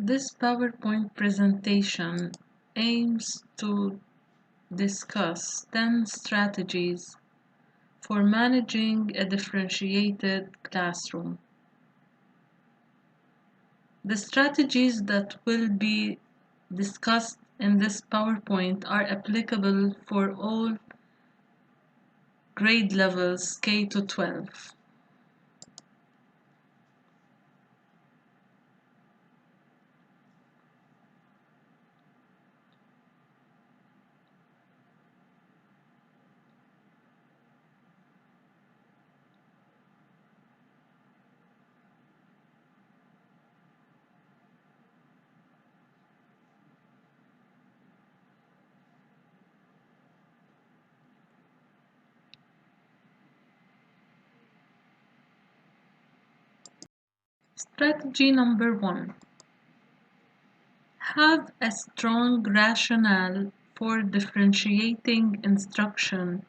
This PowerPoint presentation aims to discuss 10 strategies for managing a differentiated classroom. The strategies that will be discussed in this PowerPoint are applicable for all grade levels K to 12. Strategy number 1. Have a strong rationale for differentiating instruction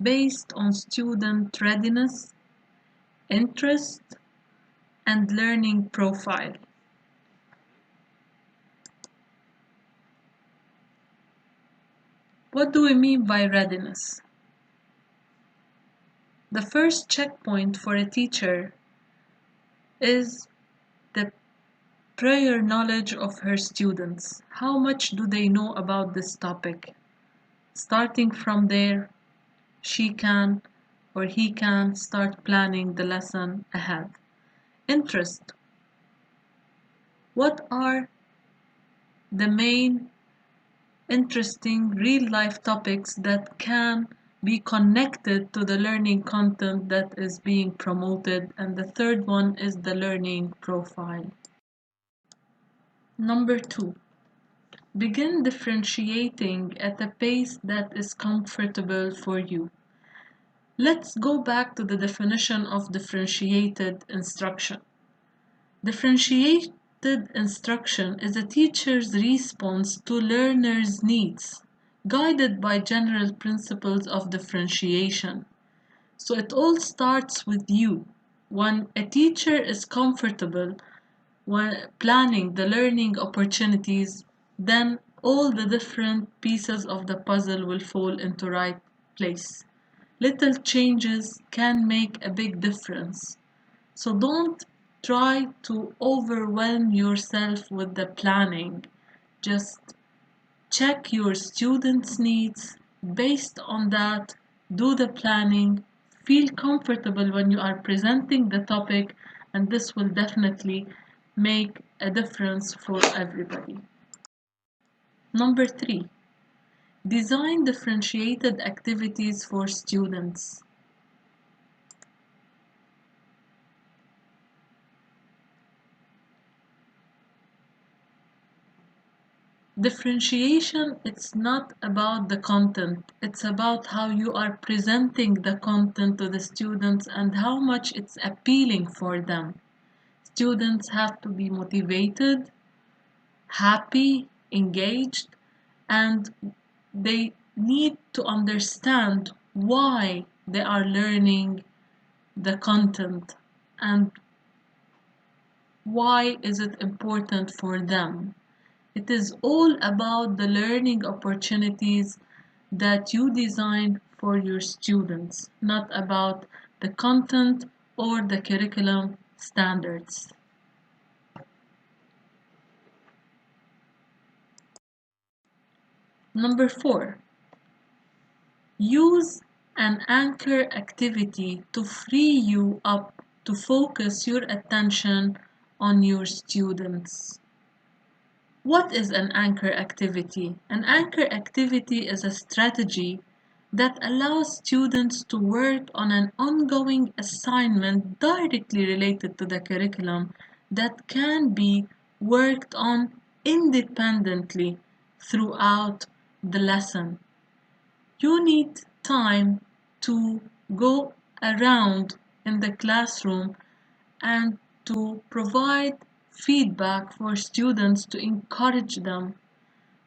based on student readiness, interest, and learning profile. What do we mean by readiness? The first checkpoint for a teacher is the prior knowledge of her students. How much do they know about this topic? Starting from there, she can or he can start planning the lesson ahead. Interest. What are the main interesting real-life topics that can be connected to the learning content that is being promoted? And the third one is the learning profile. Number 2. Begin differentiating at a pace that is comfortable for you. Let's go back to the definition of differentiated instruction. Differentiated instruction is a teacher's response to learners' needs, guided by general principles of differentiation. So it all starts with you. When a teacher is comfortable when planning the learning opportunities, then all the different pieces of the puzzle will fall into right place. Little changes can make a big difference. So don't try to overwhelm yourself with the planning. Just check your students' needs. Based on that, do the planning. Feel comfortable when you are presenting the topic, and this will definitely make a difference for everybody. Number 3. Design differentiated activities for students. Differentiation, it's not about the content, it's about how you are presenting the content to the students and how much it's appealing for them. Students have to be motivated, happy, engaged, and they need to understand why they are learning the content and why is it important for them. It is all about the learning opportunities that you design for your students, not about the content or the curriculum standards. Number 4. Use an anchor activity to free you up to focus your attention on your students. What is an anchor activity? An anchor activity is a strategy that allows students to work on an ongoing assignment directly related to the curriculum that can be worked on independently throughout the lesson. You need time to go around in the classroom and to provide feedback for students to encourage them.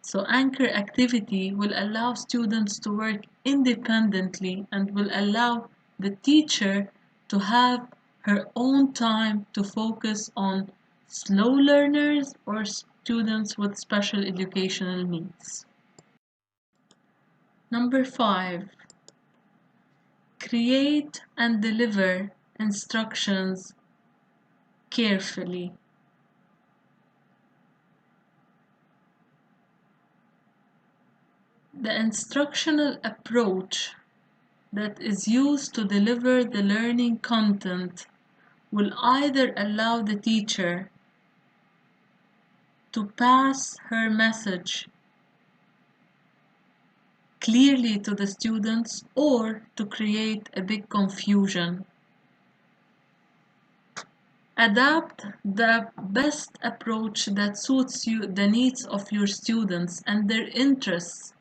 So anchor activity will allow students to work independently and will allow the teacher to have her own time to focus on slow learners, or students with special educational needs. Number 5. Create and deliver instructions carefully. The instructional approach that is used to deliver the learning content will either allow the teacher to pass her message clearly to the students or to create a big confusion. Adapt the best approach that suits you, the needs of your students and their interests,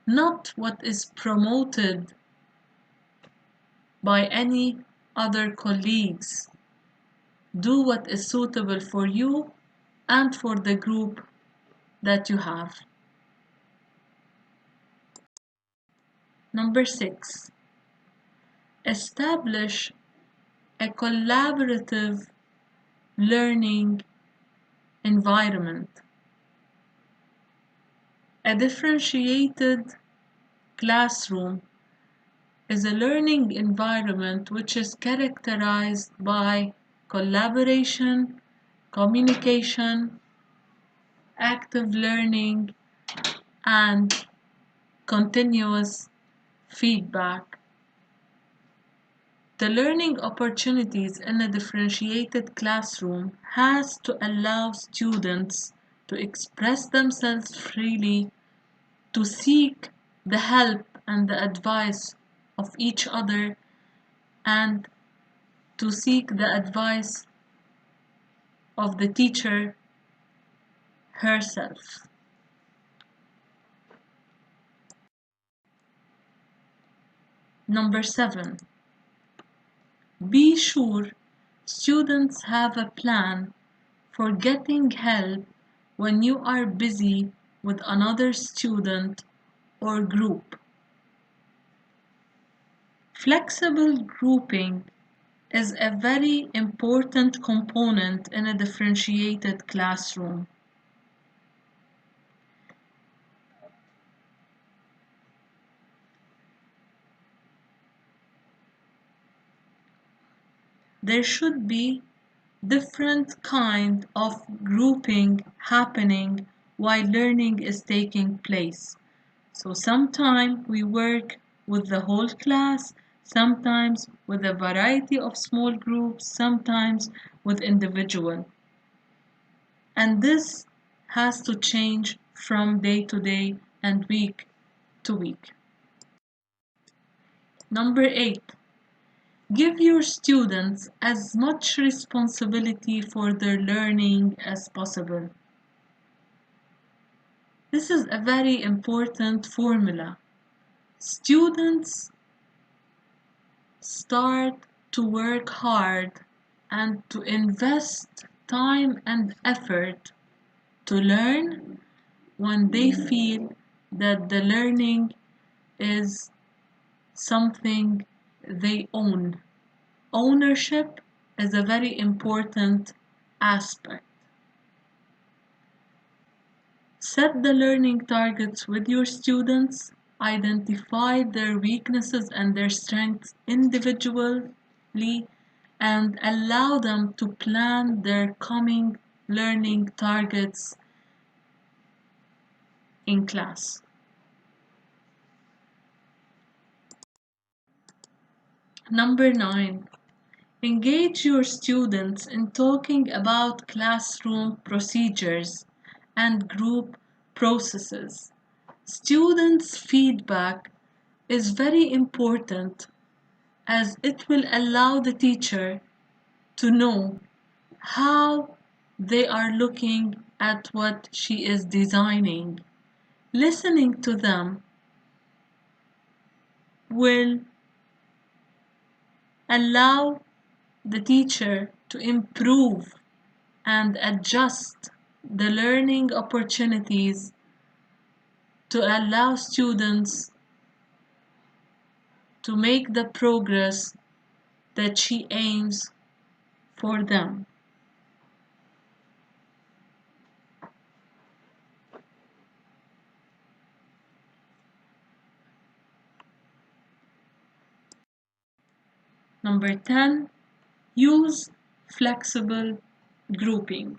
not what is promoted by any other colleagues. Do what is suitable for you and for the group that you have. Number 6. Establish a collaborative learning environment. A differentiated classroom is a learning environment which is characterized by collaboration, communication, active learning, and continuous feedback. The learning opportunities in a differentiated classroom has to allow students to express themselves freely, to seek the help and the advice of each other, and to seek the advice of the teacher herself. Number 7. Be sure students have a plan for getting help when you are busy with another student or group. Flexible grouping is a very important component in a differentiated classroom. There should be different kind of grouping happening while learning is taking place. So sometimes we work with the whole class, sometimes with a variety of small groups, sometimes with individual. And this has to change from day to day and week to week. Number 8. Give your students as much responsibility for their learning as possible. This is a very important formula. Students start to work hard and to invest time and effort to learn when they feel that the learning is something they own. Ownership is a very important aspect. Set the learning targets with your students, identify their weaknesses and their strengths individually, and allow them to plan their coming learning targets in class. Number 9. Engage your students in talking about classroom procedures and group processes. Students' feedback is very important as it will allow the teacher to know how they are looking at what she is designing. Listening to them will allow the teacher to improve and adjust the learning opportunities to allow students to make the progress that she aims for them. Number 10, use flexible grouping.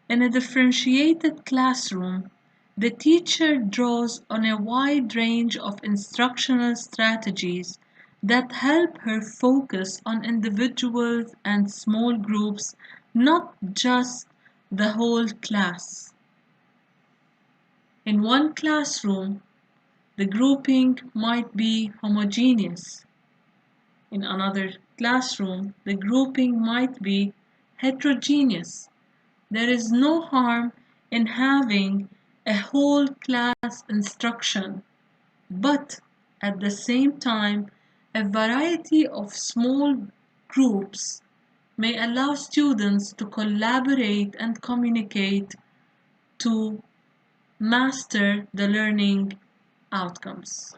In a differentiated classroom, the teacher draws on a wide range of instructional strategies that help her focus on individuals and small groups, not just the whole class. In one classroom, the grouping might be homogeneous. In another classroom, the grouping might be heterogeneous. There is no harm in having a whole class instruction, but at the same time, a variety of small groups may allow students to collaborate and communicate to master the learning outcomes.